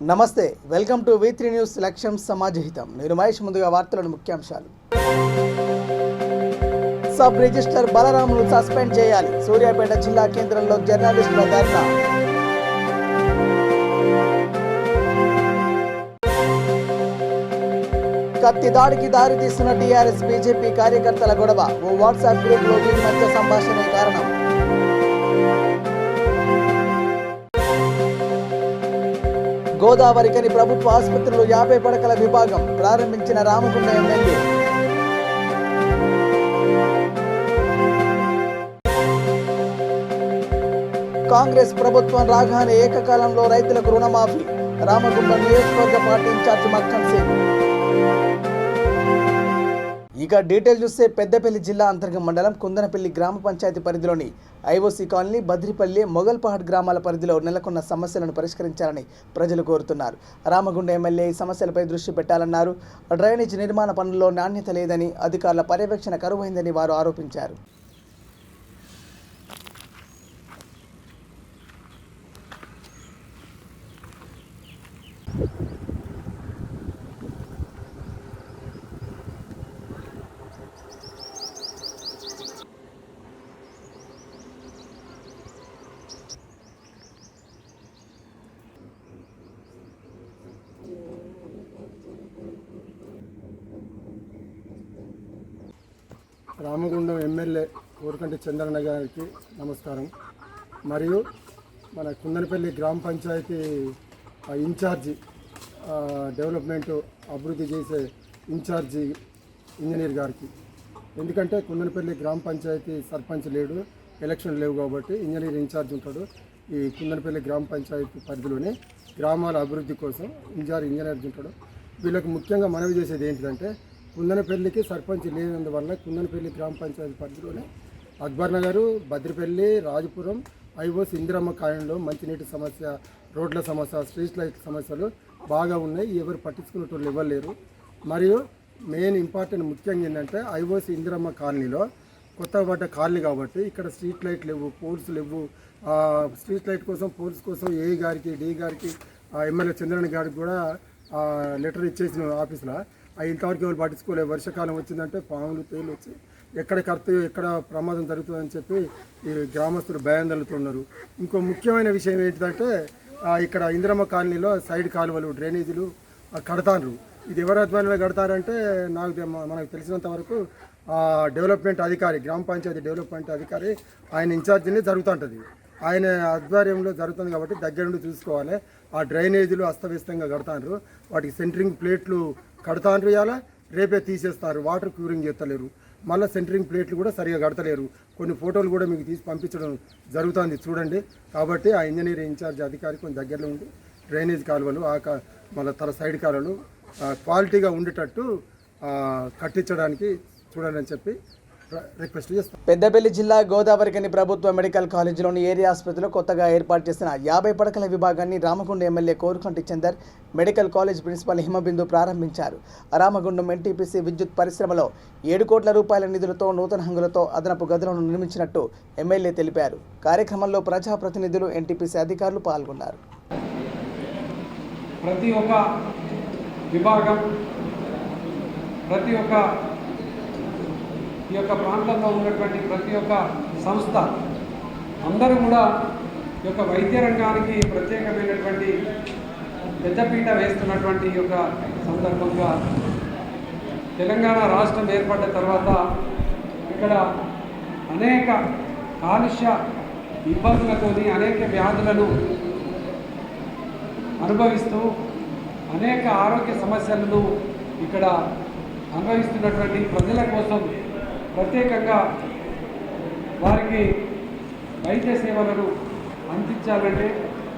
నమస్తే, welcome to V3 news లక్ష్యం సమాజహితం. నేను మహేష్. ముందుగా వార్తలను ముఖ్యాంశాలు. సబ్ రిజిస్టర్ బలరామును సస్పెండ్ చేయాలి. సూర్యాపేట జిల్లా కేంద్రంలో జర్నలిస్టుల ధర్నా. కత్తి దాడికి దారితీస్తున్న టీఆర్ఎస్ బీజేపీ కార్యకర్తల గొడవ. ఓ వాట్సాప్ గ్రూప్లో వీరి మధ్య సంభాషణే కారణం. గోదావరికని ప్రభుత్వ ఆసుపత్రులు 50 పడకల విభాగం ప్రారంభించిన రామగుండ ఎమ్మెల్యే. కాంగ్రెస్ ప్రభుత్వం రాగానే ఏకకాలంలో రైతులకు రుణమాఫీ. రామగుండ నియోజకవర్గ పార్టీ ఇన్ఛార్జి మక్కన్ సింగ్. ఇక డీటెయిల్ చూస్తే పెద్దపల్లి జిల్లా అంతర్గం మండలం కుందనపల్లి గ్రామ పంచాయతీ పరిధిలోని ఐఓసీ కాలనీ, బద్రిపల్లి, మొగల్పహాడ్ గ్రామాల పరిధిలో నెలకొన్న సమస్యలను పరిష్కరించాలని ప్రజలు కోరుతున్నారు. రామగుండ ఎమ్మెల్యే ఈ సమస్యలపై దృష్టి పెట్టాలన్నారు. డ్రైనేజ్ నిర్మాణ పనుల్లో నాణ్యత లేదని, అధికారుల పర్యవేక్షణ కరువైందని వారు ఆరోపించారు. రామగుండం ఎమ్మెల్యే కోరకంటి చంద్రన్న గారికి నమస్కారం. మరియు మన కుందనపల్లి గ్రామ పంచాయతీ ఇన్ఛార్జి, డెవలప్మెంట్ అభివృద్ధి చేసే ఇన్ఛార్జి ఇంజనీర్ గారికి. ఎందుకంటే కుందనపల్లి గ్రామ పంచాయతీ సర్పంచ్ లేడు, ఎలక్షన్ లేవు కాబట్టి ఇంజనీర్ ఇన్ఛార్జ్ ఉంటాడు. ఈ కుందనపల్లి గ్రామ పంచాయతీ పరిధిలోనే గ్రామాల అభివృద్ధి కోసం ఇంజనీర్ ఉంటాడు. వీళ్ళకి ముఖ్యంగా మనవి చేసేది ఏంటిదంటే, కుందనపల్లికి సర్పంచ్ లేనందువల్ల కుందనపల్లి గ్రామ పంచాయతీ పరిధిలోనే అక్బర్ నగరు, బద్రిపల్లి, రాజపురం, ఐఓస్ ఇందిరమ్మ కాలనీలో మంచినీటి సమస్య, రోడ్ల సమస్య, స్ట్రీట్ లైట్ సమస్యలు బాగా ఉన్నాయి. ఎవరు పట్టించుకునేటోళ్ళు ఇవ్వలేరు. మరియు మెయిన్ ఇంపార్టెంట్ ముఖ్యంగా ఏంటంటే, ఐఓస్ ఇందిరమ్మ కాలనీలో కొత్తగా పడ్డ కాలనీ కాబట్టి ఇక్కడ స్ట్రీట్ లైట్ లేవు, పోల్స్ లేవు. స్ట్రీట్ లైట్ కోసం, పోల్స్ కోసం ఏ గారికి, డి గారికి, ఎమ్మెల్యే చంద్రన్న గారికి కూడా లెటర్ ఇచ్చేసిన ఆఫీసులో ఇంతవరకు ఎవరు పట్టించుకోలేదు. వర్షాకాలం వచ్చిందంటే పాములు, తేలు వచ్చి ఎక్కడ ఎక్కడ ప్రమాదం జరుగుతుందని చెప్పి ఈ గ్రామస్తులు భయాందోళనతున్నారు. ఇంకో ముఖ్యమైన విషయం ఏంటంటే, ఇక్కడ ఇందిరమ్మ కాలనీలో సైడ్ కాలువలు, డ్రైనేజీలు కడతారు. ఇది ఎవరి ఆధ్వర్యంలో కడతారంటే, మనకు తెలిసినంత వరకు డెవలప్మెంట్ అధికారి, గ్రామ పంచాయతీ డెవలప్మెంట్ అధికారి, ఆయన ఇన్ఛార్జిని జరుగుతుంటుంది. ఆయన ఆధ్వర్యంలో జరుగుతుంది కాబట్టి దగ్గర నుండి చూసుకోవాలి. ఆ డ్రైనేజీలు అస్తవ్యస్తంగా కడతారు. వాటికి సెంటరింగ్ ప్లేట్లు కడతాండ్రు, ఇవాళ రేపే తీసేస్తారు. వాటర్ క్యూరింగ్ చేస్తలేరు. మళ్ళీ సెంటరింగ్ ప్లేట్లు కూడా సరిగా కడతలేరు. కొన్ని ఫోటోలు కూడా మీకు తీసి పంపించడం జరుగుతుంది, చూడండి. కాబట్టి ఆ ఇంజనీర్ ఇన్ఛార్జ్ అధికారి కొంచెం దగ్గరలో ఉండి డ్రైనేజ్ కాలువలు, మళ్ళీ సైడ్ కాలువలు క్వాలిటీగా ఉండేటట్టు కట్టించడానికి చూడండి అని చెప్పి రిక్వెస్ట్ చేస్తాం. పెద్దపల్లి జిల్లా గోదావరికని ప్రభుత్వ మెడికల్ కాలేజీలోని ఏరియా ఆసుపత్రిలో కొత్తగా ఏర్పాటు చేసిన 50 పడకల విభాగాన్ని Ramagundam MLA Korukanti Chandar, medical college principal Himabindu ప్రారంభించారు. రామగుండం ఎన్టీపీసీ విద్యుత్ పరిశ్రమలో 7 కోట్ల రూపాయల నిధులతో నూతన హంగులతో అదనపు గదులను నిర్మించినట్టు ఎమ్మెల్యే తెలిపారు. కార్యక్రమంలో ప్రజాప్రతినిధులు, ఎన్టీపీసీ అధికారులు పాల్గొన్నారు. ప్రతి ఒక్క విభాగం, ప్రతి ఒక్క ఈ యొక్క ప్రాంతంలో ఉన్నటువంటి ప్రతి ఒక్క సంస్థ అందరూ కూడా ఈ యొక్క వైద్య రంగానికి ప్రత్యేకమైనటువంటి పెద్దపీట వేస్తున్నటువంటి ఈ యొక్క సందర్భంగా తెలంగాణ రాష్ట్రం ఏర్పడ్డ తర్వాత ఇక్కడ అనేక కాలుష్య ఇబ్బందులతోని అనేక వ్యాధులను అనుభవిస్తూ అనేక ఆరోగ్య సమస్యలను ఇక్కడ అనుభవిస్తున్నటువంటి ప్రజల కోసం ప్రత్యేకంగా వారికి వైద్య సేవలను అందించాలంటే,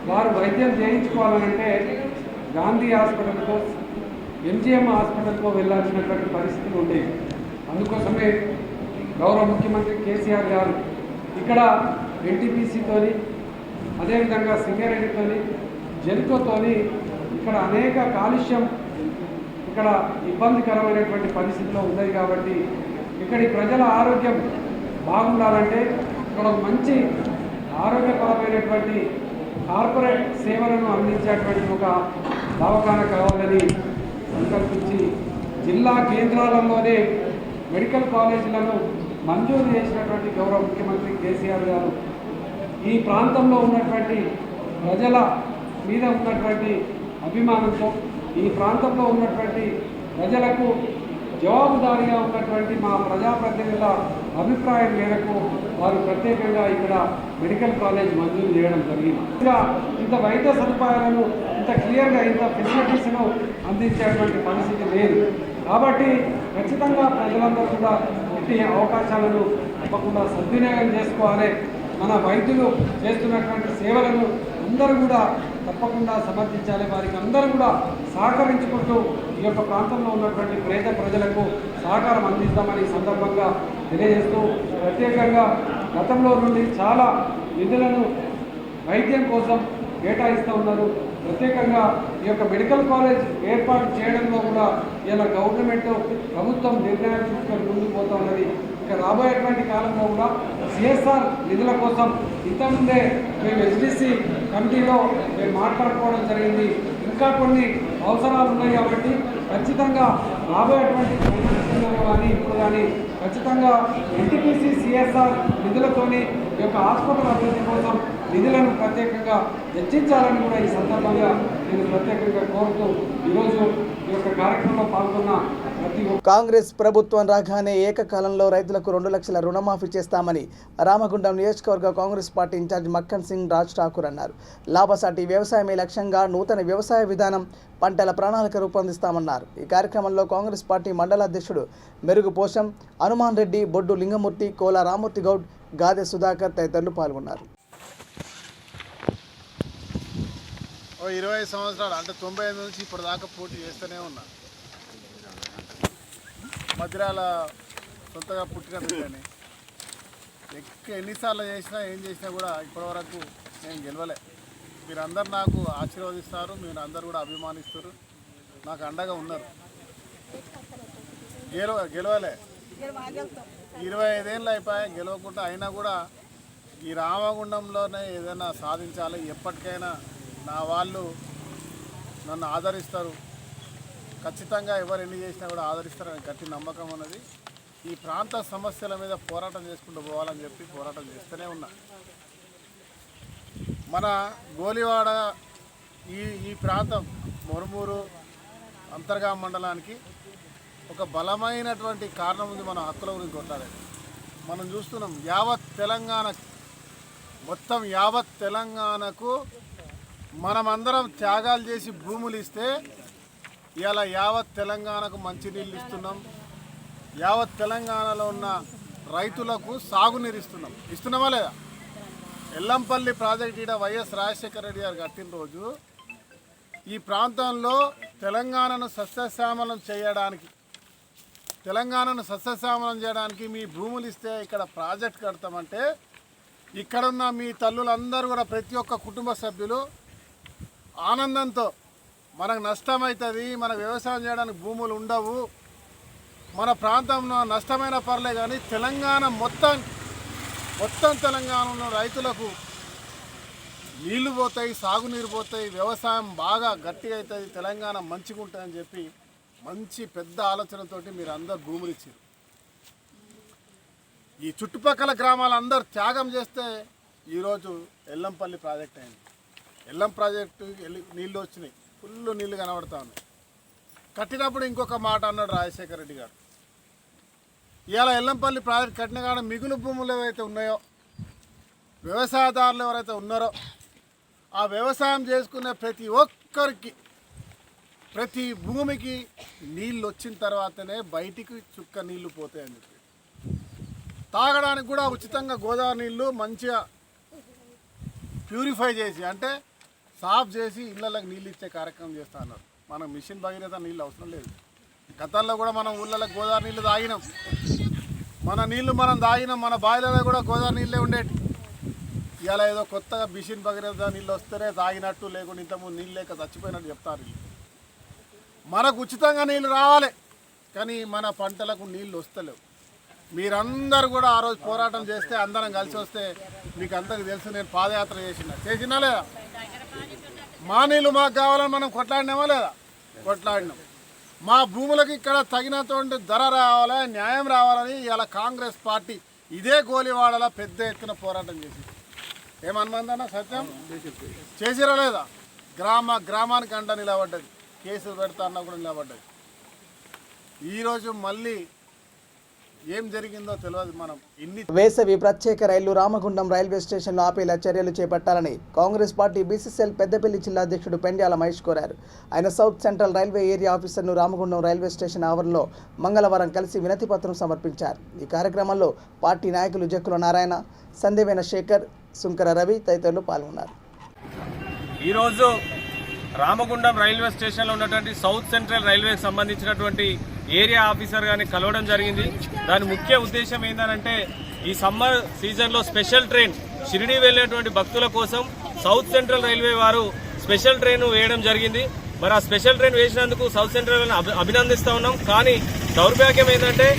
వారు వైద్యం చేయించుకోవాలంటే గాంధీ హాస్పిటల్కో, ఎంజిఎం హాస్పిటల్కో వెళ్ళాల్సినటువంటి పరిస్థితులు ఉండేవి. అందుకోసమే గౌరవ ముఖ్యమంత్రి కేసీఆర్ గారు ఇక్కడ ఎన్టీపీసీతోని, అదేవిధంగా సింగరేణితోని, జెన్కోతోని ఇక్కడ అనేక కాలుష్యం ఇక్కడ ఇబ్బందికరమైనటువంటి పరిస్థితిలో ఉన్నది. కాబట్టి ఇక్కడి ప్రజల ఆరోగ్యం బాగుండాలంటే ఇక్కడ మంచి ఆరోగ్యపరమైనటువంటి కార్పొరేట్ సేవలను అందించేటువంటి ఒక దవాఖాన కావాలని సంకల్పించి జిల్లా కేంద్రాలలోనే మెడికల్ కాలేజీలను మంజూరు చేసినటువంటి గౌరవ ముఖ్యమంత్రి కేసీఆర్ గారు ఈ ప్రాంతంలో ఉన్నటువంటి ప్రజల మీద ఉన్నటువంటి అభిమానంతో ఈ ప్రాంతంలో ఉన్నటువంటి ప్రజలకు జవాబుదారీగా ఉన్నటువంటి మా ప్రజాప్రతినిధుల అభిప్రాయం మేరకు వారు ప్రత్యేకంగా ఇక్కడ మెడికల్ కాలేజ్ మంజూరు చేయడం జరిగింది. ఇంకా ఇంత వైద్య సదుపాయాలను ఇంత క్లియర్గా ఇంత ఫెసిలిటీస్ను అందించేటువంటి పరిస్థితి లేదు. కాబట్టి ఖచ్చితంగా ప్రజలందరూ కూడా ఇట్టి అవకాశాలను తప్పకుండా సద్వినియోగం చేసుకోవాలి. మన వైద్యులు చేస్తున్నటువంటి సేవలను అందరూ కూడా తప్పకుండా సమర్థించాలి. వారికి అందరూ కూడా సహకరించుకుంటూ ఈ యొక్క ప్రాంతంలో ఉన్నటువంటి పేద ప్రజలకు సహకారం అందిస్తామని సందర్భంగా తెలియజేస్తూ ప్రత్యేకంగా గతంలో నుండి చాలా నిధులను వైద్యం కోసం కేటాయిస్తూ ఉన్నారు. ప్రత్యేకంగా ఈ యొక్క మెడికల్ కాలేజ్ ఏర్పాటు చేయడంలో కూడా ఇలా గవర్నమెంట్ ప్రభుత్వం నిర్ణయాలు తీసుకొని ముందుకు పోతూ ఉన్నది. ఇక రాబోయేటువంటి కాలంలో కూడా సిఎస్ఆర్ నిధుల కోసం ఇంతకుముందే మేము ఎస్డిసి కమిటీలో మేము మాట్లాడుకోవడం జరిగింది. ఇంకా కొన్ని అవసరాలు ఉన్నాయి కాబట్టి ఖచ్చితంగా రాబోయేటువంటి కానీ ఇప్పుడు కానీ ఖచ్చితంగా ఎన్టీపీసీ సిఎస్ఆర్ నిధులతోని ఈ యొక్క హాస్పిటల్ అభివృద్ధి కోసం నిధులను ప్రత్యేకంగా హెచ్చించాలని కూడా ఈ సందర్భంగా నేను ప్రత్యేకంగా కోరుతూ ఈరోజు ఈ యొక్క కార్యక్రమంలో పాల్గొన్న కాంగ్రెస్ ప్రభుత్వం రాగానే ఏకకాలంలో రైతులకు 2 లక్షల రుణమాఫీ చేస్తామని రామగుండం నియోజకవర్గ కాంగ్రెస్ పార్టీ ఇన్ఛార్జ్ మక్కన్ సింగ్ రాజ్ ఠాకూర్ అన్నారు. లాభసాటి వ్యవసాయమే లక్ష్యంగా నూతన వ్యవసాయ విధానం, పంటల ప్రణాళిక రూపొందిస్తామన్నారు. ఈ కార్యక్రమంలో కాంగ్రెస్ పార్టీ మండల అధ్యక్షుడు మెరుగు పోషం, హనుమాన్ రెడ్డి, బొడ్డు లింగమూర్తి, కోల రామూర్తి గౌడ్, గాదె సుధాకర్ తదితరులు పాల్గొన్నారు. 20 సంవత్సరాలు అంటే 95 నుంచి ఇప్పటిదాకా పోటీ చేస్తూనే ఉన్నా. మధ్యరాల సొంతగా పుట్టిన బిడ్డని ఎన్నిసార్లు చేసినా ఏం చేసినా కూడా ఇప్పటివరకు నేను గెలవలే. మీరందరూ నాకు ఆశీర్వదిస్తారు, మీరు అందరు కూడా అభిమానిస్తారు, నాకు అండగా ఉన్నారు. గెలవలే 25 ఏళ్ళు అయిపోయాయి గెలవకుండా. అయినా కూడా ఈ రామగుండంలోనే ఏదైనా సాధించాలి, ఎప్పటికైనా నా వాళ్ళు నన్ను ఆదరిస్తారు, ఖచ్చితంగా ఎవరు ఎన్ని చేసినా కూడా ఆదరిస్తారని గట్టి నమ్మకం ఉన్నది. ఈ ప్రాంత సమస్యల మీద పోరాటం చేసుకుంటూ పోవాలని చెప్పి పోరాటం చేస్తూనే ఉన్నా. మన గోలివాడ ఈ ప్రాంతం మొరుమూరు అంతర్గా మండలానికి ఒక బలమైనటువంటి కారణం ఉంది. మన హక్కుల గురించి కొట్లాడేది మనం చూస్తున్నాం. యావత్ తెలంగాణకు మనమందరం త్యాగాలు చేసి భూములు ఇస్తే ఇలా యావత్ తెలంగాణకు మంచినీళ్ళు ఇస్తున్నాం, యావత్ తెలంగాణలో ఉన్న రైతులకు సాగునీరు ఇస్తున్నామా లేదా? ఎల్లంపల్లి ప్రాజెక్ట్ ఈడ వైఎస్ రాజశేఖర రెడ్డి గారు కట్టిన రోజు ఈ ప్రాంతంలో తెలంగాణను సస్యశ్యామలం చేయడానికి మీ భూములు ఇస్తే ఇక్కడ ప్రాజెక్ట్ కడతామంటే ఇక్కడున్న మీ తల్లులందరూ కూడా ప్రతి ఒక్క కుటుంబ సభ్యులు ఆనందంతో మనకు నష్టమవుతుంది, మనకు వ్యవసాయం చేయడానికి భూములు ఉండవు, మన ప్రాంతంలో నష్టమైన పర్లే కానీ తెలంగాణ మొత్తం తెలంగాణలో రైతులకు నీళ్లు పోతాయి, సాగునీరు పోతాయి, వ్యవసాయం బాగా గట్టిగా అవుతుంది, తెలంగాణ మంచిగా ఉంటుందని చెప్పి మంచి పెద్ద ఆలోచనతోటి మీరు అందరు భూములు ఇచ్చారు. ఈ చుట్టుపక్కల గ్రామాలందరూ త్యాగం చేస్తే ఈరోజు ఎల్లంపల్లి ప్రాజెక్ట్ అయింది. ఎల్లం ప్రాజెక్టు నీళ్ళు వచ్చినాయి, ఫుల్ నీళ్ళు కనబడతా ఉన్నాయి. కట్టినప్పుడు ఇంకొక మాట అన్నాడు రాజశేఖర రెడ్డి గారు, ఇవాళ ఎల్లంపల్లి ప్రాజెక్ట్ కట్టిన కాడ మిగులు భూములు ఏవైతే ఉన్నాయో, వ్యవసాయదారులు ఎవరైతే ఉన్నారో ఆ వ్యవసాయం చేసుకునే ప్రతి ఒక్కరికి ప్రతి భూమికి నీళ్ళు వచ్చిన తర్వాతనే బయటికి చుక్క నీళ్లు పోతాయని చెప్పి, తాగడానికి కూడా ఉచితంగా గోదావరి నీళ్ళు మంచిగా ప్యూరిఫై చేసి అంటే సాఫ్ చేసి ఇళ్ళకి నీళ్ళు ఇచ్చే కార్యక్రమం చేస్తా అన్నారు. మనం మిషన్ భగీరథ నీళ్ళు అవసరం లేదు. గతంలో కూడా మనం ఊళ్ళకి గోదావరి నీళ్ళు తాగినాం, మన నీళ్లు మనం తాగినాం, మన బాయిలలో కూడా గోదావరి నీళ్ళే ఉండేటి. ఇలా ఏదో కొత్తగా మిషన్ భగీరథ నీళ్ళు వస్తేనే తాగినట్టు, లేకుండా ఇంతకుముందు నీళ్ళు లేక చచ్చిపోయినట్టు చెప్తారు. మనకు ఉచితంగా నీళ్ళు రావాలి, కానీ మన పంటలకు నీళ్ళు వస్తలేవు. మీరందరూ కూడా ఆ రోజు పోరాటం చేస్తే అందరం కలిసి వస్తే మీకు అందరికి తెలుసు, నేను పాదయాత్ర చేసినా లేదా? మా నీళ్ళు మాకు కావాలని మనం కొట్లాడినామా లేదా? కొట్లాడినాం. మా భూములకు ఇక్కడ తగినటువంటి ధర రావాలి, న్యాయం రావాలని ఇలా కాంగ్రెస్ పార్టీ ఇదే గోలివాడలా పెద్ద ఎత్తున పోరాటం చేసింది. ఏమనుమందన్నా సత్యం చేసిరా లేదా? గ్రామానికి అంట నిలబడ్డది, కేసులు పెడతా అన్నా కూడా నిలబడ్డది. ఈరోజు మళ్ళీ ఏం జరిగిందో తెలియదు. మనం వేసవి ప్రత్యేక రైళ్లు రామగుండం రైల్వే స్టేషన్లో ఆపేలా చర్యలు చేపట్టాలని కాంగ్రెస్ పార్టీ బీసీసీఎల్ పెద్దపల్లి జిల్లా అధ్యక్షుడు పెండ్యాల మహేష్ కోరారు. ఆయన సౌత్ సెంట్రల్ రైల్వే ఏరియా ఆఫీసర్ను రామగుండం రైల్వే స్టేషన్ ఆవరణలో మంగళవారం కలిసి వినతి పత్రం సమర్పించారు. ఈ కార్యక్రమంలో పార్టీ నాయకులు జక్కుల నారాయణ, సందేవేన శేఖర్, సుంకర రవి తదితరులు పాల్గొన్నారు. ఈరోజు రామగుండం రైల్వే స్టేషన్లో ఉన్నటువంటి సౌత్ సెంట్రల్ రైల్వేకి సంబంధించినటువంటి ఏరియా ఆఫీసర్ గారిని కలవడం జరిగింది. దాని ముఖ్య ఉద్దేశం ఏంటంటే ఈ సమ్మర్ సీజన్లో స్పెషల్ ట్రైన్ షిరిడీ వెళ్ళేటువంటి భక్తుల కోసం సౌత్ సెంట్రల్ రైల్వే వారు స్పెషల్ ట్రైన్ వేయడం జరిగింది. మరి ఆ స్పెషల్ ట్రైన్ వేసినందుకు సౌత్ సెంట్రల్ రైల్వేని అభినందిస్తూ ఉన్నాం. కానీ దౌర్భాగ్యం ఏంటంటే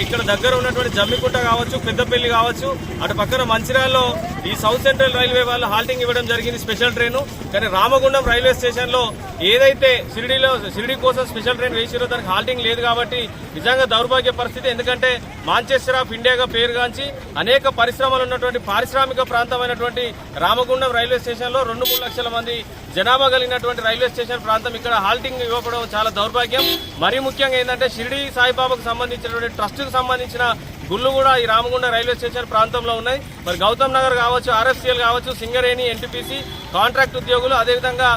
ఇక్కడ దగ్గర ఉన్నటువంటి జమ్మికుంట కావచ్చు, పెద్దపల్లి కావచ్చు, అటు పక్కన మంచిర్యాలలో ఈ సౌత్ సెంట్రల్ రైల్వే వాళ్ళు హాల్టింగ్ ఇవ్వడం జరిగింది స్పెషల్ ట్రైన్. కానీ రామగుండం రైల్వే స్టేషన్లో ఏదైతే షిరిడీ కోసం స్పెషల్ ట్రైన్ వేసిరో దానికి హాల్టింగ్ లేదు. కాబట్టి నిజంగా దౌర్భాగ్య పరిస్థితి. ఎందుకంటే మాంచెస్టర్ ఆఫ్ ఇండియాగా పేరుగాంచి అనేక పరిశ్రమలు ఉన్నటువంటి పారిశ్రామిక ప్రాంతమైనటువంటి రామగుండం రైల్వే స్టేషన్లో 2-3 లక్షల మంది జనాభా కలిగినటువంటి రైల్వే స్టేషన్ ప్రాంతం ఇక్కడ హాల్టింగ్ ఇవ్వడం చాలా దౌర్భాగ్యం. మరీ ముఖ్యంగా ఏంటంటే షిరిడీ సాయిబాబాకు సంబంధించినటువంటి ట్రస్ట్కు సంబంధించిన గుళ్ళు కూడా ఈ రామగుండం రైల్వే స్టేషన్ ప్రాంతంలో ఉన్నాయి. మరి గౌతమ్ నగర్ కావచ్చు, ఆర్ఎఫ్సిఎల్ కావచ్చు, సింగరేణి, ఎన్టీపీసీ కాంట్రాక్ట్ ఉద్యోగులు, అదేవిధంగా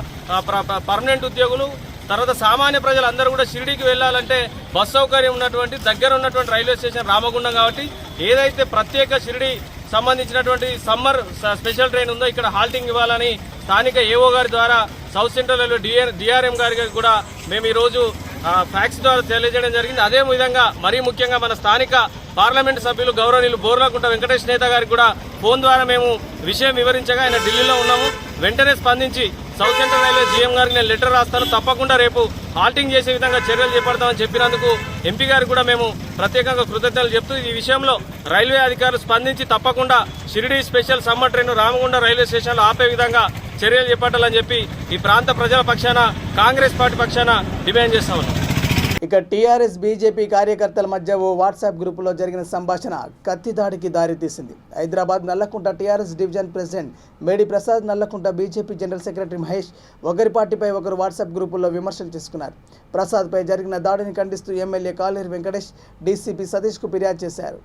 పర్మనెంట్ ఉద్యోగులు, తర్వాత సామాన్య ప్రజలందరూ కూడా షిరిడీకి వెళ్లాలంటే బస్ సౌకర్యం ఉన్నటువంటి దగ్గర ఉన్నటువంటి రైల్వే స్టేషన్ రామగుండం. కాబట్టి ఏదైతే ప్రత్యేక షిరిడీ సంబంధించినటువంటి సమ్మర్ స్పెషల్ ట్రైన్ ఉందో ఇక్కడ హాల్టింగ్ ఇవ్వాలని స్థానిక ఏఓ గారి ద్వారా సౌత్ సెంట్రల్ రైల్వే డిఆర్ఎం గారికి కూడా మేము ఈరోజు ఫ్యాక్స్ ద్వారా తెలియజేయడం జరిగింది. అదే విధంగా మరీ ముఖ్యంగా మన స్థానిక పార్లమెంటు సభ్యులు గౌరవనీయులు బోర్లకుంట వెంకటేష్ నేత గారికి కూడా ఫోన్ ద్వారా మేము విషయం వివరించగా ఆయన ఢిల్లీలో ఉన్నాము. వెంటనే స్పందించి సౌత్ సెంట్రల్ రైల్వే జీఎం గారికి నేను లెటర్ రాస్తాను, తప్పకుండా రేపు హాల్టింగ్ చేసే విధంగా చర్యలు చేపడతామని చెప్పినందుకు ఎంపీ గారికి కూడా మేము ప్రత్యేకంగా కృతజ్ఞతలు చెప్తూ ఈ విషయంలో రైల్వే అధికారులు స్పందించి తప్పకుండా Shirdi special summer train Ramagundam railway స్టేషన్లో ఆపే విధంగా చర్యలు చేపట్టాలని చెప్పి ఈ ప్రాంత ప్రజల పక్షాన కాంగ్రెస్ పార్టీ పక్షాన డిమాండ్ చేస్తా ఉన్నాం. ఇక టీఆర్ఎస్ బీజేపీ కార్యకర్తల మధ్య ఓ వాట్సాప్ గ్రూపులో జరిగిన సంభాషణ కత్తి దాడికి దారితీసింది. Hyderabad Nallakunta TRS division president Medi Prasad, Nallakunta BJP general secretary Mahesh ఒకరి పార్టీపై ఒకరు వాట్సాప్ గ్రూపుల్లో విమర్శలు చేసుకున్నారు. ప్రసాద్పై జరిగిన దాడిని ఖండిస్తూ ఎమ్మెల్యే కాలేరు వెంకటేష్ డీసీపీ సతీష్కు ఫిర్యాదు చేశారు.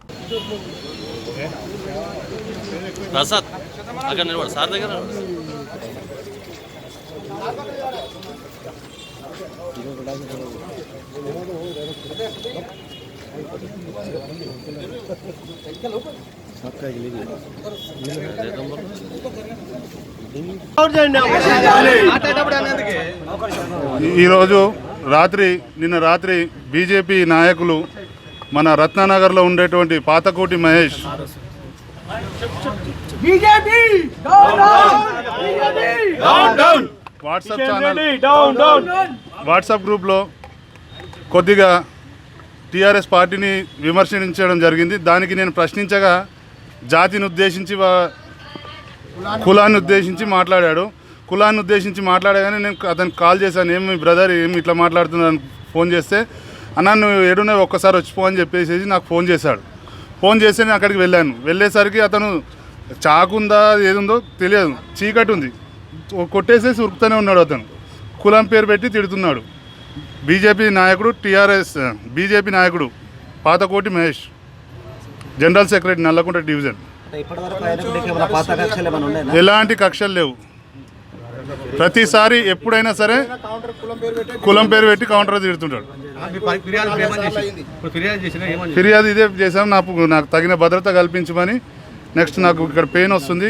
ఈరోజు నిన్న రాత్రి బీజేపీ నాయకులు మన రత్నానగర్లో ఉండేటువంటి Pathakoti Mahesh WhatsApp channel WhatsApp గ్రూప్లో కొద్దిగా టీఆర్ఎస్ పార్టీని విమర్శించడం జరిగింది. దానికి నేను ప్రశ్నించగా జాతిని ఉద్దేశించి కులాన్ని ఉద్దేశించి మాట్లాడాడు. కులాన్ని ఉద్దేశించి మాట్లాడగానే నేను అతనికి కాల్ చేశాను, ఏమి బ్రదర్ ఏమి ఇట్లా మాట్లాడుతున్నాను ఫోన్ చేస్తే, అన్న నువ్వు ఏడున్నా ఒక్కసారి వచ్చిపో అని చెప్పేసి నాకు ఫోన్ చేశాడు. ఫోన్ చేసి నేను అక్కడికి వెళ్ళాను. వెళ్ళేసరికి అతను చాకుందా ఏదుందో తెలియదు, చీకటి ఉంది, కొట్టేసేసి ఉరుకుతూనే ఉన్నాడు. అతను కులం పేరు పెట్టి తిడుతున్నాడు. బీజేపీ నాయకుడు బీజేపీ నాయకుడు Pathakoti Mahesh, general secretary Nallakunta division. ఎలాంటి కక్షలు లేవు. ప్రతిసారి ఎప్పుడైనా సరే కులం పేరు పెట్టి కౌంటర్ తిడుతుంటాడు. ఫిర్యాదు ఇదే చేసాం, నాకు తగిన భద్రత కల్పించమని. నెక్స్ట్ నాకు ఇక్కడ పెయిన్ వస్తుంది,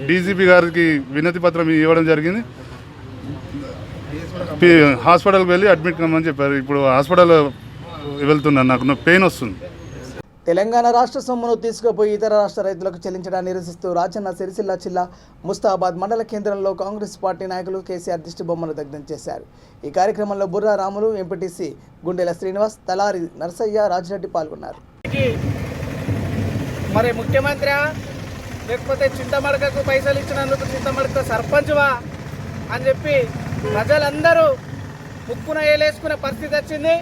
డీజీపీ గారికి వినతి పత్రం ఇవ్వడం జరిగింది. హాస్పిటల్కి వెళ్ళి అడ్మిట్ కమ్మని చెప్పారు. ఇప్పుడు హాస్పిటల్ వెళ్తున్నాను, నాకు పెయిన్ వస్తుంది. తెలంగాణ రాష్ట్ర సొమ్మును తీసుకుపోయి ఇతర రాష్ట్ర రైతులకు చెల్లించడాన్ని నిరసిస్తూ రాజన్న సిరిసిల్ల జిల్లా ముస్తాబాద్ మండల కేంద్రంలో కాంగ్రెస్ పార్టీ నాయకులు కేసీఆర్ దిష్టి బొమ్మను దగ్ధం చేశారు. ఈ కార్యక్రమంలో బుర్రా రాములు, ఎంపీటీసీ గుండెల శ్రీనివాస్, తలారి నరసయ్య, రాజిరెడ్డి పాల్గొన్నారు. మరి ముఖ్యమంత్రి లేకపోతే చింతమడకకు పైసలు ఇచ్చినందుకు చింతమడక సర్పంచ్వా అని చెప్పి ప్రజలందరూ ముక్కున ఏలేసుకునే పరిస్థితి వచ్చింది.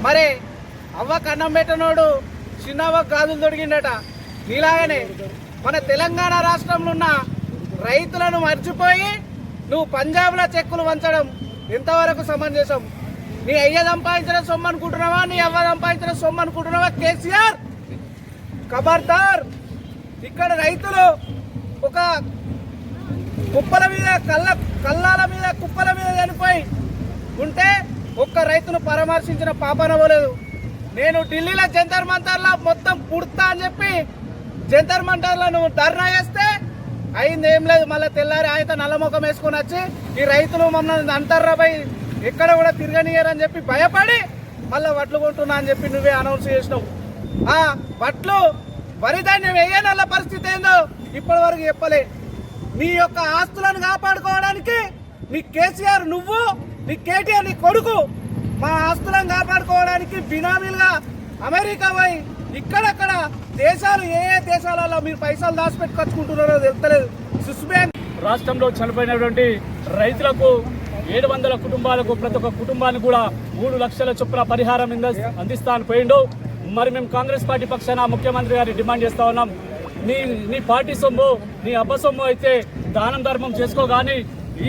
మరి అవ్వకు అన్నం పెట్టనోడు చిన్నవ్వకు గాజులు తొడిగిండట. ఇలాగనే మన తెలంగాణ రాష్ట్రంలో ఉన్న రైతులను మర్చిపోయి నువ్వు పంజాబ్లో చెక్కులు వంచడం ఎంతవరకు సమంజసం? నీ అయ్య సంపాదించిన సొమ్ము అనుకుంటున్నావా, నీ అవ్వ సంపాదించిన సొమ్ము అనుకుంటున్నావా? కేసీఆర్ ఖబర్దార్. ఇక్కడ రైతులు ఒక కుప్పల మీద కల్లాల మీద కుప్పల మీద చనిపోయి ఉంటే ఒక్క రైతును పరామర్శించిన పాపనవ్వలేదు. నేను ఢిల్లీలో జంతర్ మంతర్లో మొత్తం పుడతా అని చెప్పి జంతర్ మంతర్లో నువ్వు ధర్నా చేస్తే అయింది ఏం లేదు. మళ్ళీ తెల్లారి ఆయన నల్లముఖం వేసుకొని వచ్చి ఈ రైతులు మమ్మల్ని అంతర్రాపై ఎక్కడ కూడా తిరగనియరని చెప్పి భయపడి మళ్ళీ వడ్లు కొంటున్నా అని చెప్పి నువ్వే అనౌన్స్ చేసినావు. ఆ వడ్లు వరి ధాన్యం వేయనల్ల పరిస్థితి ఏందో ఇప్పటి వరకు చెప్పలే. నీ యొక్క ఆస్తులను కాపాడుకోవడానికి నీ కేసీఆర్ నువ్వు, నీ కేటీఆర్ నీ కొడుకు మా ఆస్తులను కాపాడుకోవడానికి బినామీలుగా అమెరికా పోయి ఇక్కడక్కడ దేశాలు ఏ దేశాలలో మీరు పైసలు దాచిపెట్టుకొచ్చుకుంటున్నారో తెలుస్తలేదు. స్విస్ బ్యాంక్ రాష్ట్రంలో చనిపోయినటువంటి రైతులకు 700 కుటుంబాలకు ప్రతి ఒక్క కుటుంబానికి కూడా 3 లక్షల చొప్పున పరిహారం అందిస్తా అని పోయిండు. మరి మేము కాంగ్రెస్ పార్టీ పక్షాన ముఖ్యమంత్రి గారిని డిమాండ్ చేస్తా ఉన్నాం. నీ పార్టీ సొమ్ము, నీ అబ్బ సొమ్ము అయితే దానం ధర్మం చేసుకో, కానీ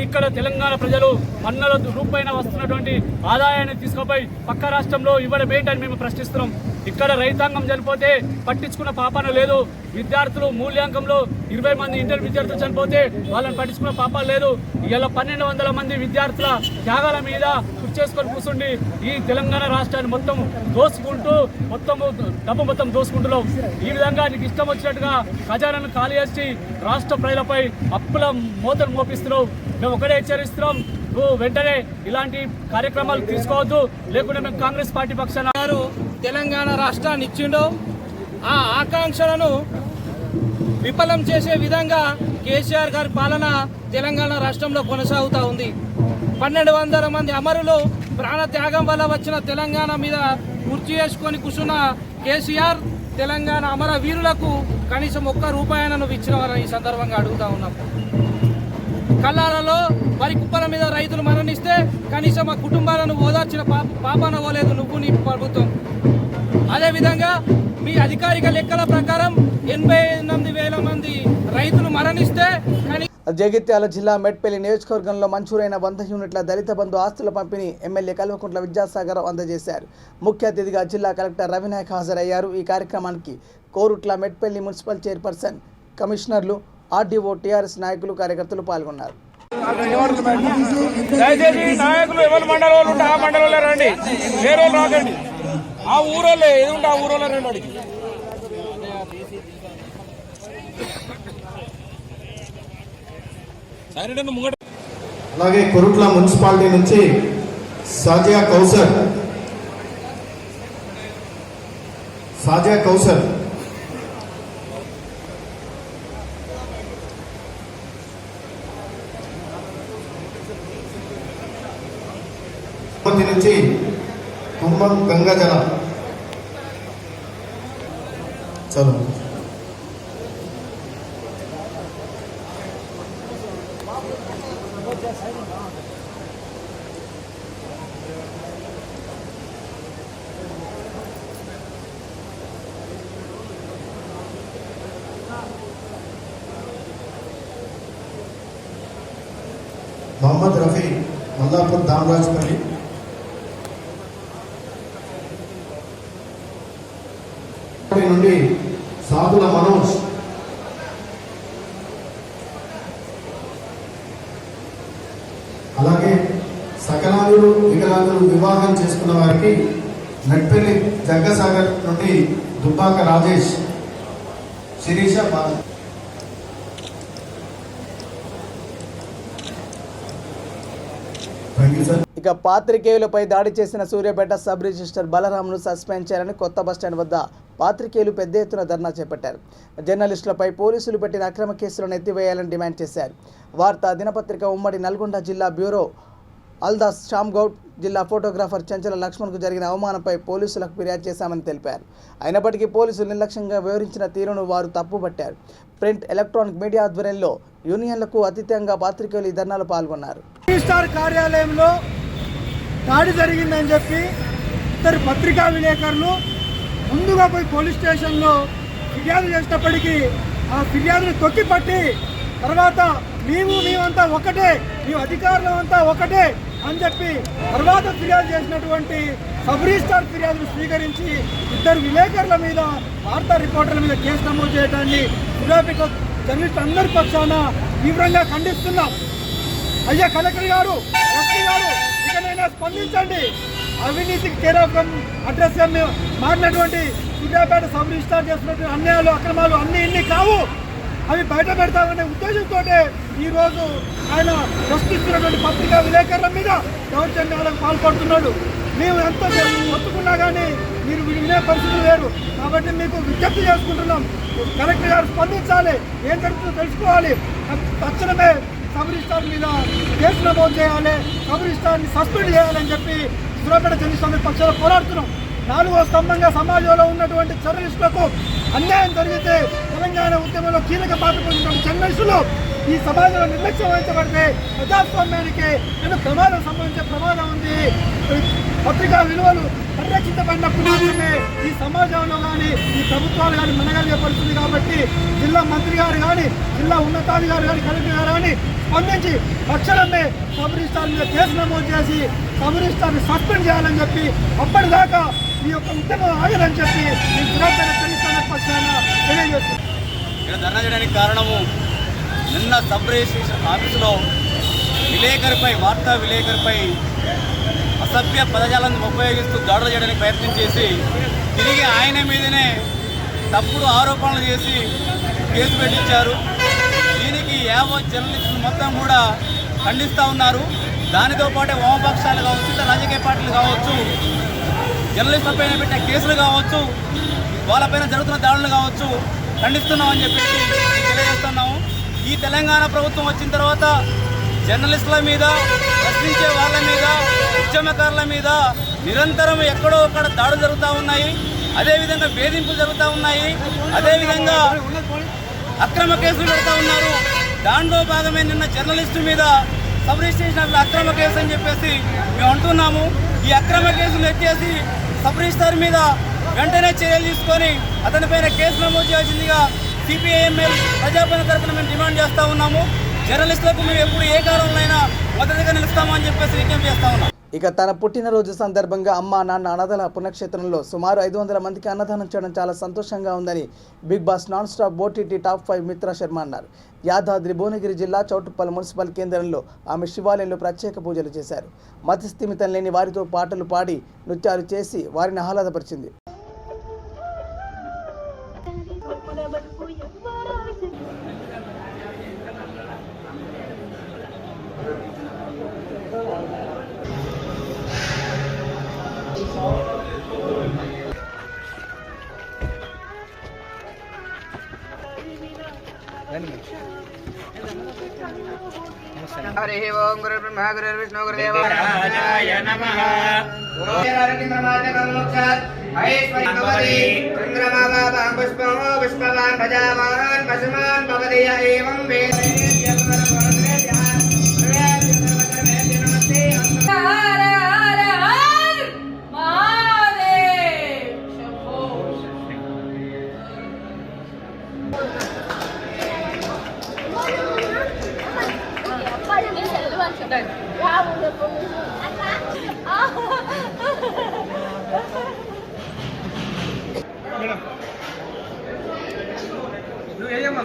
ఇక్కడ తెలంగాణ ప్రజలు మన్నల రూపైన వస్తున్నటువంటి ఆదాయాన్ని తీసుకుపోయి పక్క రాష్ట్రంలో ఇవ్వడం ఏంటని మేము ప్రశ్నిస్తున్నాం. ఇక్కడ రైతాంగం చనిపోతే పట్టించుకున్న పాపాన లేదు. విద్యార్థులు మూల్యాంకంలో 20 మంది ఇంటర్ విద్యార్థులు చనిపోతే వాళ్ళని పట్టించుకున్న పాపాలు లేదు. ఇలా 1200 మంది విద్యార్థుల త్యాగాల మీద కుర్చేసుకొని కూర్చుండి ఈ తెలంగాణ రాష్ట్రాన్ని మొత్తం దోసుకుంటూ డబ్బు మొత్తం దోసుకుంటున్నాం. ఈ విధంగా నీకు ఇష్టం వచ్చినట్టుగా ఖజానాను ఖాళీ చేసి రాష్ట్ర ప్రజలపై అప్పుల మోతను మోపిస్తున్నావు. మేము ఒకటే హెచ్చరిస్తున్నాం, నువ్వు వెంటనే ఇలాంటి కార్యక్రమాలు తీసుకోవద్దు, లేకుంటే మేము కాంగ్రెస్ పార్టీ పక్షాన తెలంగాణ రాష్ట్రాన్ని ఇచ్చిండో ఆ ఆకాంక్షలను విఫలం చేసే విధంగా కేసీఆర్ గారి పాలన తెలంగాణ రాష్ట్రంలో కొనసాగుతూ ఉంది. 1200 మంది అమరులు ప్రాణత్యాగం వల్ల వచ్చిన తెలంగాణ మీద కుర్చీ వేసుకొని కూర్చున్న కేసీఆర్ తెలంగాణ అమర వీరులకు కనీసం ₹1 నువ్వు ఇచ్చినవారని ఈ సందర్భంగా అడుగుతా ఉన్నాం. కల్లాలలో వరి కుప్పల మీద రైతులు మరణిస్తే కనీసం ఆ కుటుంబాలను ఓదార్చిన పాపాన పోలేదు నువ్వు, నీ ప్రభుత్వం. అదేవిధంగా మీ అధికారిక లెక్కల ప్రకారం 88,000 మంది రైతులు మరణిస్తే జగిత్యాల జిల్లా మెట్పల్లి నియోజకవర్గంలో మంజూరైన 100 యూనిట్ల దళిత బంధు ఆస్తుల పంపిణీ ఎమ్మెల్యే కల్వకుంట్ల విద్యాసాగర్ అందజేశారు. ముఖ్య అతిథిగా జిల్లా కలెక్టర్ రవినాయక్ హాజరయ్యారు. ఈ కార్యక్రమానికి కోరుట్ల మెట్పల్లి మున్సిపల్ చైర్పర్సన్, కమిషనర్లు, ఆర్డీఓ, టీఆర్ఎస్ నాయకులు, కార్యకర్తలు పాల్గొన్నారు. దయచేసి నాయకులు ఎవరి మండలంలో ఉంటే ఆ మండలంలో రండి, వేరే రాకండి. ఆ ఊరోళ్ళే ఏది ఉంటే ఆ ఊరోళ్ళే రండి. అలాగే కొరుట్ల మున్సిపాలిటీ నుంచి సాజియా కౌసర్ నుంచి కుంభం గంగాజల చదువు. మొహమ్మద్ రఫీ, మల్లాపూర్, దామరాజపల్లి. నుండి సాధుల మనోజ్, అలాగే సకలాంగులు, వికలాంగులు వివాహం చేసుకున్న వారికి మెట్పల్లి జగ్గసాగర్ నుండి దుబ్బాక రాజేష్, శిరీష. ఇక పాత్రికేయులపై దాడి చేసిన సూర్యాపేట సబ్ రిజిస్టర్ బలరాంను సస్పెండ్ చేయాలని కొత్త బస్టాండ్ వద్ద పాత్రికేయులు పెద్ద ఎత్తున ధర్నా చేపట్టారు. జర్నలిస్టులపై పోలీసులు పెట్టిన అక్రమ కేసులను ఎత్తివేయాలని డిమాండ్ చేశారు. వార్తా దినపత్రిక ఉమ్మడి నల్గొండ జిల్లా బ్యూరో అల్దాస్ శ్యామ్ గౌడ్, జిల్లా ఫోటోగ్రాఫర్ చెంచల లక్ష్మణ్కు జరిగిన అవమానంపై పోలీసులకు ఫిర్యాదు చేశామని తెలిపారు. అయినప్పటికీ పోలీసులు నిర్లక్ష్యంగా వ్యవహరించిన తీరును వారు తప్పుపట్టారు. ప్రింట్, ఎలక్ట్రానిక్ మీడియా ఆధ్వర్యంలో యూనియన్లకు అతీతంగా పాత్రికేయులు ఈ ధర్నాలో పాల్గొన్నారు. స్టార్ కార్యాలయంలో దాడి జరిగిందని చెప్పి ఇద్దరు పత్రికా విలేకరులు ముందుగా పోయి పోలీస్ స్టేషన్లో ఫిర్యాదు చేసినప్పటికీ ఆ ఫిర్యాదును తొక్కిపట్టి తర్వాత మేమంతా ఒకటే, మీ అధికారులు అంతా ఒకటే అని చెప్పి తర్వాత ఫిర్యాదు చేసినటువంటి సబ్ రిజిస్ట్రార్ ఫిర్యాదును స్వీకరించి ఇద్దరు విలేకరుల మీద, వార్తా రిపోర్టర్ల మీద కేసు నమోదు చేయడాన్ని సుడాపిక జర్నలిస్టు అందరి పక్షాన తీవ్రంగా ఖండిస్తున్నాం. అయ్యా కలెక్టర్ గారు, ఎస్పీ గారు, ఇకనైనా స్పందించండి. అవినీతికి కేరాఫ్రమ్ అడ్రస్గా మారినటువంటి సూర్యాపేట సబ్ రిజిస్ట్రార్ చేస్తున్నటువంటి అన్యాయాలు, అక్రమాలు ఇన్ని కావు, అవి బయట పెడతామనే ఉద్దేశంతో ఈరోజు ఆయన ప్రశ్నిస్తున్నటువంటి పత్రికా విలేకరుల మీద దౌర్జన్యాలకు పాల్పడుతున్నాడు. మేము ఎంత ఒత్తుకున్నా కానీ మీరు వినే పరిస్థితులు లేరు. కాబట్టి మీకు విజ్ఞప్తి చేసుకుంటున్నాం, కలెక్టర్ గారు స్పందించాలి, ఏం జరుగుతుందో తెలుసుకోవాలి. తక్షణమే సబ్ రిజిస్ట్రార్ మీద కేసు నమోదు చేయాలి, సబ్ రిజిస్ట్రార్ని సస్పెండ్ చేయాలని చెప్పి సూర్యాపేట జర్నలిస్టుల పక్షాలు పోరాడుతున్నాం. 4వ స్తంభంగా సమాజంలో ఉన్నటువంటి జర్నలిస్టులకు అన్యాయం జరిగితే తెలంగాణ ఉద్యమంలో కీలక పాత్ర పొందినటువంటి జర్నలిస్టులు ఈ సమాజంలో నిర్లక్ష్యం వహించబడితే ప్రజాస్వామ్యానికి ప్రమాదం సంభవించే ప్రమాదం ఉంది. పత్రికా విలువలు పరిరక్షించబడినప్పుడు మాత్రమే ఈ సమాజంలో కానీ ఈ ప్రభుత్వాలు కానీ మనగలిగే పరిస్థితి. కాబట్టి జిల్లా మంత్రి గారు కానీ, జిల్లా ఉన్నతాధికారి కానీ, కలెక్టర్ గారు కానీ స్పందించి తక్షణమే సబ్ రిజిస్ట్రార్ మీద కేసు నమోదు చేసి సబ్ రిజిస్ట్రార్ని సస్పెండ్ చేయాలని చెప్పి, అప్పటిదాకా ఈ యొక్క ఉద్యమం ఆగదని చెప్పి ఈ సూర్యాపేట జర్నలిస్టుల పక్షాన తెలియజేస్తుంది. ఇక్కడ ధర్నా చేయడానికి కారణము, నిన్న సబ్ రిజిస్ట్రేషన్ ఆఫీసులో వార్తా విలేకరిపై అసభ్య పదజాలను ఉపయోగిస్తూ దాడులు చేయడానికి ప్రయత్నం చేసి తిరిగి ఆయన మీదనే తప్పుడు ఆరోపణలు చేసి కేసు పెట్టించారు. దీనికి యావత్ జర్నలిస్టులు మొత్తం కూడా ఖండిస్తూ ఉన్నారు. దానితో పాటే వామపక్షాలు కావచ్చు, ఇతర రాజకీయ పార్టీలు కావచ్చు, జర్నలిస్టుల పైన పెట్టిన కేసులు కావచ్చు, వాళ్ళపైన జరుగుతున్న దాడులు కావచ్చు ఖండిస్తున్నామని చెప్పేసి తెలియజేస్తున్నాము. ఈ తెలంగాణ ప్రభుత్వం వచ్చిన తర్వాత జర్నలిస్టుల మీద, ప్రశ్నించే వాళ్ళ మీద, ఉద్యమకారుల మీద నిరంతరం ఎక్కడో అక్కడ దాడులు జరుగుతూ ఉన్నాయి. అదేవిధంగా వేధింపులు జరుగుతూ ఉన్నాయి. అదేవిధంగా అక్రమ కేసులు పెడతా ఉన్నారు. దాంట్లో భాగమే నిన్న జర్నలిస్టు మీద సబ్ రిజిస్ట్రేషన్ అక్రమ కేసు అని చెప్పేసి మేము అంటున్నాము. ఈ అక్రమ కేసులు ఎత్తేసి సబ్ రిజిస్ట్రార్ మీద వెంటనే చర్యలు తీసుకొని అతనిపైన కేసు నమోదు చేయాల్సిందిగా సిపిఐఎంఎల్ ప్రజాపాలన తరఫున మేము డిమాండ్ చేస్తూ ఉన్నాము. జర్నలిస్టులకు మేము ఎప్పుడు ఏ కాలంలో మద్దతుగా నిలుస్తామని చెప్పేసి విజ్ఞప్తి చేస్తా ఉన్నాం. ఇక తన పుట్టినరోజు సందర్భంగా అమ్మా నాన్న అనాథల పుణ్యక్షేత్రంలో సుమారు 500 మందికి అన్నదానం చేయడం చాలా సంతోషంగా ఉందని Bigg Boss non stop OTT top 5 Mitra Sharma అన్నారు. యాదాద్రి భువనగిరి జిల్లా చౌటుప్పల్ మున్సిపల్ కేంద్రంలో ఆమె శివాలయంలో ప్రత్యేక పూజలు చేశారు. మతిస్థిమితం లేని వారితో పాటలు పాడి నృత్యాలు చేసి వారిని ఆహ్లాదపరిచింది. हरि ओम गुरुर्ब्रह्मा गुरुर्विष्णु गुरुदेवो महेश्वराय नमः। ओम महेश्वरी भवति चंद्रमा पुष्पो पुष्पवान् प्रजावान् पशुमान् भवति एवं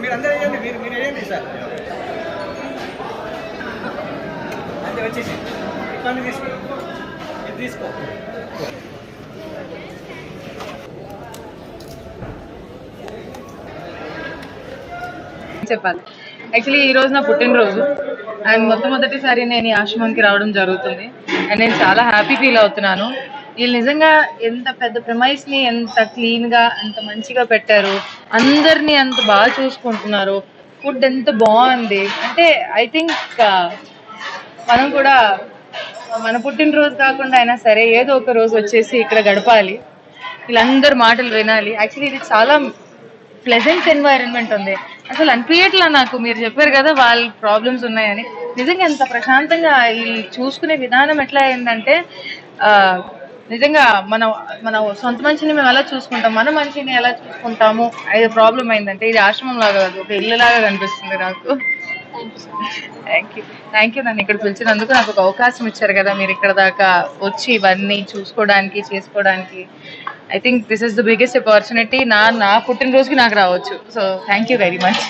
మీరందరూ మీరు వేయండి సార్. అంటే వచ్చేసి ఇబ్బంది తీసుకో, ఇది తీసుకో. చెప్పాలి. యాక్చువల్లీ ఈరోజు నా పుట్టినరోజు అండ్ మొట్టమొదటిసారి నేను ఈ ఆశ్రమంకి రావడం జరుగుతుంది అండ్ నేను చాలా హ్యాపీ ఫీల్ అవుతున్నాను. వీళ్ళు నిజంగా ఎంత పెద్ద ప్రిమైస్ని ఎంత క్లీన్గా అంత మంచిగా పెట్టారు, అందరినీ అంత బాగా చూసుకుంటున్నారు, ఫుడ్ ఎంత బాగుంది. అంటే ఐ థింక్ మనం కూడా మన పుట్టినరోజు కాకుండా అయినా సరే ఏదో ఒక రోజు వచ్చేసి ఇక్కడ గడపాలి, వీళ్ళందరి మాటలు వినాలి. యాక్చువల్లీ ఇది చాలా ప్లెజెంట్ ఎన్వైరన్మెంట్ ఉంది. అసలు అనిపించట్లా నాకు. మీరు చెప్పారు కదా వాళ్ళ ప్రాబ్లమ్స్ ఉన్నాయని, నిజంగా ఎంత ప్రశాంతంగా వీళ్ళు చూసుకునే విధానం ఎట్లా అయిందంటే నిజంగా మన సొంత మనిషిని మేము ఎలా చూసుకుంటాం, మన మనిషిని ఎలా చూసుకుంటాము అది ప్రాబ్లం అయిందంటే ఇది ఆశ్రమం లాగా కాదు, ఒక ఇల్లు లాగా కనిపిస్తుంది నాకు. థ్యాంక్ యూ నన్ను ఇక్కడ పిలిచినందుకు. నాకు ఒక అవకాశం ఇచ్చారు కదా మీరు ఇక్కడ దాకా వచ్చి ఇవన్నీ చూసుకోవడానికి చేసుకోవడానికి. I think this is the biggest opportunity. నా పుట్టినరోజుకి నాకు రావచ్చు. So thank you very much.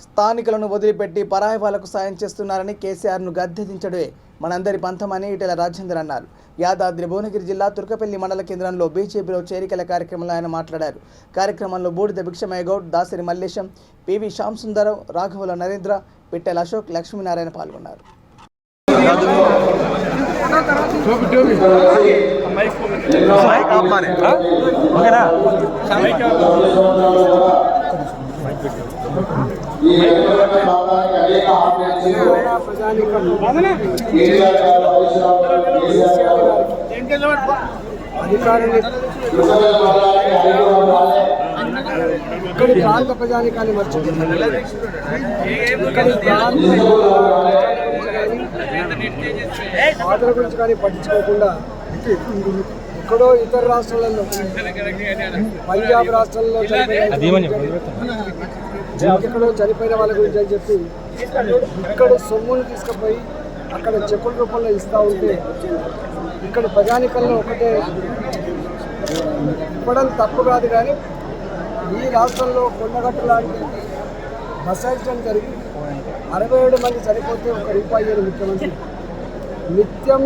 స్థానికులను వదిలిపెట్టి పరాయి వాళ్లకు సాయం చేస్తున్నారని కేసీఆర్ను గద్దెదించడమే మనందరి పంథమని ఈటెల రాజేందర్ అన్నారు. యాదాద్రి భువనగిరి జిల్లా తుర్కపల్లి మండల కేంద్రంలో బీజేపీలో చేరికల కార్యక్రమంలో ఆయన మాట్లాడారు. కార్యక్రమంలో బూడిద భిక్షమయ్య గౌడ్, దాసరి మల్లేశం, పివి శ్యామ్ సుందరం, రాఘవుల నరేంద్ర, పిట్టెల అశోక్, లక్ష్మీనారాయణ పాల్గొన్నారు. ఇక్కడి ప్రాంత ప్రజానికాన్ని మర్చిపోతున్నారు. బాధల గురించి కానీ పట్టించుకోకుండా ఎక్కడో ఇతర రాష్ట్రాలలో, పంజాబ్ రాష్ట్రాల్లో ఎక్కడో చనిపోయిన వాళ్ళ గురించి అని చెప్పి ఇక్కడ సొమ్మును తీసుకుపోయి అక్కడ చెక్కుల రూపంలో ఇస్తూ ఉంటే ఇక్కడ ప్రజానికల్లో ఒకటే ఇవ్వడం తప్పు కాదు. కానీ ఈ రాష్ట్రంలో కొండగట్టు లాంటి బస్ యాక్సిడెంట్ జరిగి 67 మంది చనిపోతే ₹1 ముఖ్యమంత్రి నిత్యం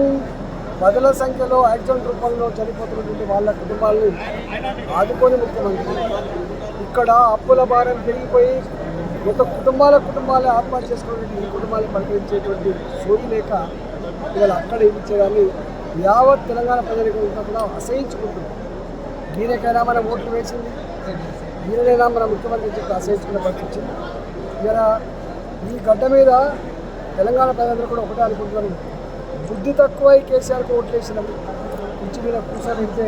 పదుల సంఖ్యలో యాక్సిడెంట్ రూపంలో చనిపోతున్నటువంటి వాళ్ళ కుటుంబాలను ఆదుకొని ముఖ్యమంత్రి ఇక్కడ అప్పుల భారం పెరిగిపోయి ఒక కుటుంబాలే ఆత్మహత్య చేసుకున్నటువంటి ఈ కుటుంబాలను పరిగణించేటువంటి సోయి లేక ఇవాళ అక్కడ ఇచ్చేదాన్ని యావత్ తెలంగాణ ప్రజలకు కూడా అసహించుకుంటున్నారు. దీనికైనా మనం ఓట్లు వేసింది, దీనినైనా మన ముఖ్యమంత్రి చెప్పి అసహించుకునే పరిస్థితి. ఇలా ఈ గడ్డ మీద తెలంగాణ ప్రజలందరూ కూడా ఒకటే అనుకుంటున్నారు, బుద్ధి తక్కువ కేసీఆర్కి ఓట్లు వేసినాం, ఇంటి మీద కూర్చోబెడితే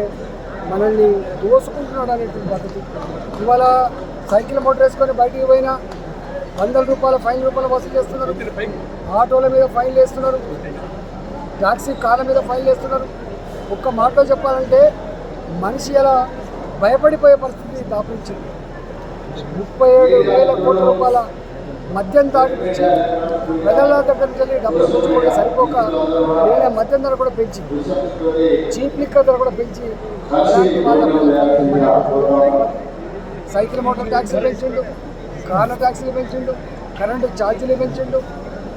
మనల్ని దోసుకుంటున్నాడు అనేటువంటి పద్ధతి. ఇవాళ సైకిల్ మోటార్ వేసుకొని బయటికి పోయినా ₹100 ఫైన్ రూపాయలు వసూలు చేస్తున్నారు, ఆటోల మీద ఫైన్లు వేస్తున్నారు, టాక్సీ కార్ల మీద ఫైన్లు వేస్తున్నారు. ఒక్క మాటలో చెప్పాలంటే మనిషి ఎలా భయపడిపోయే పరిస్థితి దాపించింది. 37,000 కోట్ల రూపాయల మద్యం తాగిపించి ప్రజల దగ్గర నుంచి డబ్బులు పుచ్చుకోవడం సరిపోక వేరే మద్యం ధర కూడా పెంచి, చీప్ లిక్కర్ ధర కూడా పెంచి సైకిల్ మోటార్ ట్యాక్సీలు పెంచిండు, కార్ల ట్యాక్సీలు పెంచిండు, కరెంటు ఛార్జీలు పెంచిండు,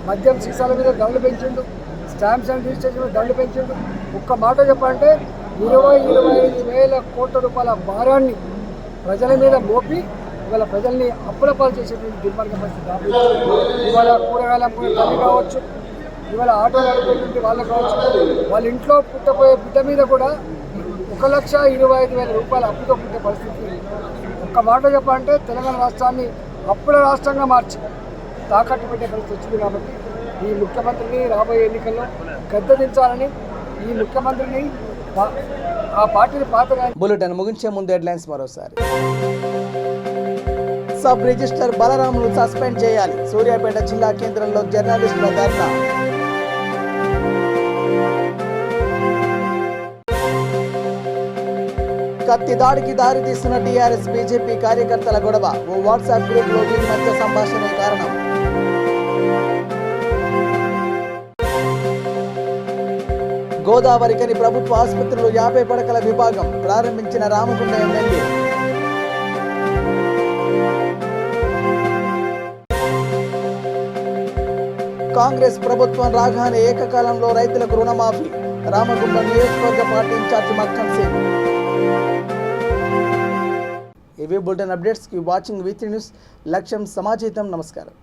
మద్యం సీసాల మీద ధరలు పెంచిండు, స్టాంప్స్ అండ్ రిజిస్ట్రేషన్ మీద ధరలు పెంచిండు. ఒక్క మాట చెప్పాలంటే 25,000 కోట్ల రూపాయల భారాన్ని ప్రజల మీద మోపి ఇవాళ ప్రజల్ని అప్పుల పాలు చేసేటువంటి దుర్మార్గ పరిస్థితి. ఇవాళ కూరగాయలు అమ్ముకునే తల్లి కావచ్చు, ఇవాళ ఆటోలు నడిపేటువంటి వాళ్ళు కావచ్చు, వాళ్ళ ఇంట్లో పుట్టబోయే బిడ్డ మీద కూడా ₹1,25,000 అప్పుతో పుట్టే పరిస్థితి. ఒక్క మాట చెప్పాలంటే తెలంగాణ రాష్ట్రాన్ని అప్పుల రాష్ట్రంగా మార్చి తాకట్టు పెట్టే పరిస్థితి వచ్చింది. కాబట్టి ఈ ముఖ్యమంత్రిని రాబోయే ఎన్నికల్లో గద్దెదించాలని, ఈ ముఖ్యమంత్రిని ఆ పార్టీని పాతగా. బులెటిన్ ముగించే ముందు హెడ్లైన్స్ మరోసారి. సబ్ రిజిస్టర్ బలరామును సస్పెండ్ చేయాలి. సూర్యాపేట జిల్లా కేంద్రంలో జర్నలిస్టుల ధర్నా. కత్తి దాడికి దారితీస్తున్న టీఆర్ఎస్ బీజేపీ కార్యకర్తల గొడవ. ఓ వాట్సాప్ గ్రూప్ లో వీరి మధ్య సంభాషణే కారణం. గోదావరికని ప్రభుత్వ ఆసుపత్రులు 50 పడకల విభాగం ప్రారంభించిన రామగుండం ఎమ్మెల్యే. కాంగ్రెస్ ప్రభుత్వం రాగానే ఏకకాలంలో రైతులకు రుణమాఫీ. రామగుండం నియోజకవర్గ పార్టీ ఇన్ఛార్జి మక్కన్ సింగ్. ఇవి bulletin updates. Keep watching V3 news. లక్ష్యం సమాజహితం. నమస్కారం.